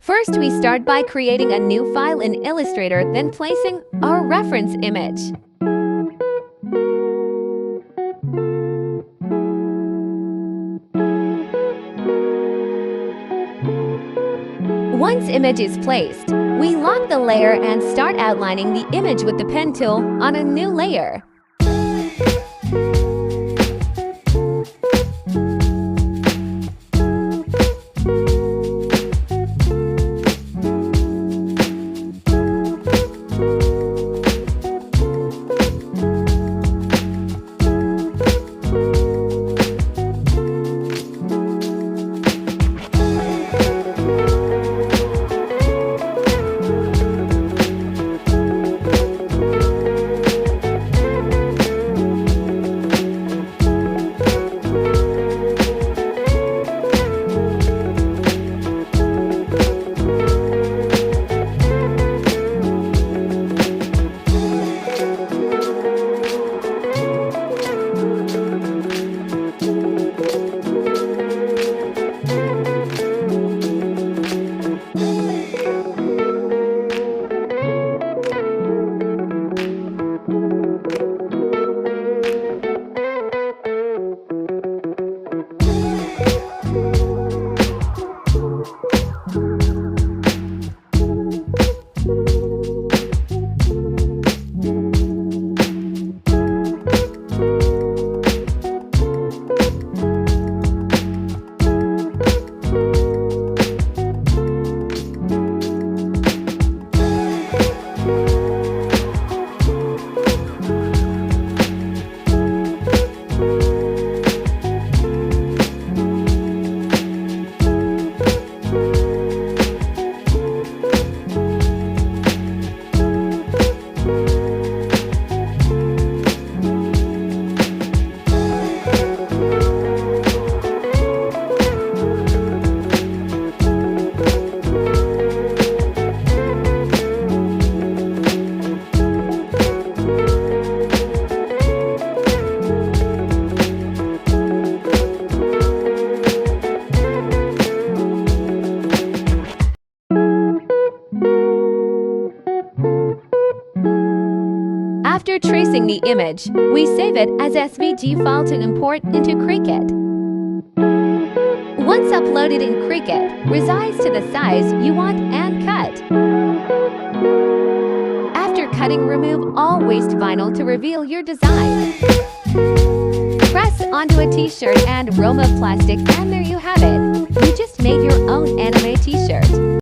First, we start by creating a new file in Illustrator, then placing our reference image. Once image is placed, we lock the layer and start outlining the image with the pen tool on a new layer. After tracing the image, we save it as SVG file to import into Cricut. Once uploaded in Cricut, resize to the size you want and cut. After cutting, remove all waste vinyl to reveal your design. Press onto a t-shirt and remove plastic, and there you have it. You just made your own anime t-shirt.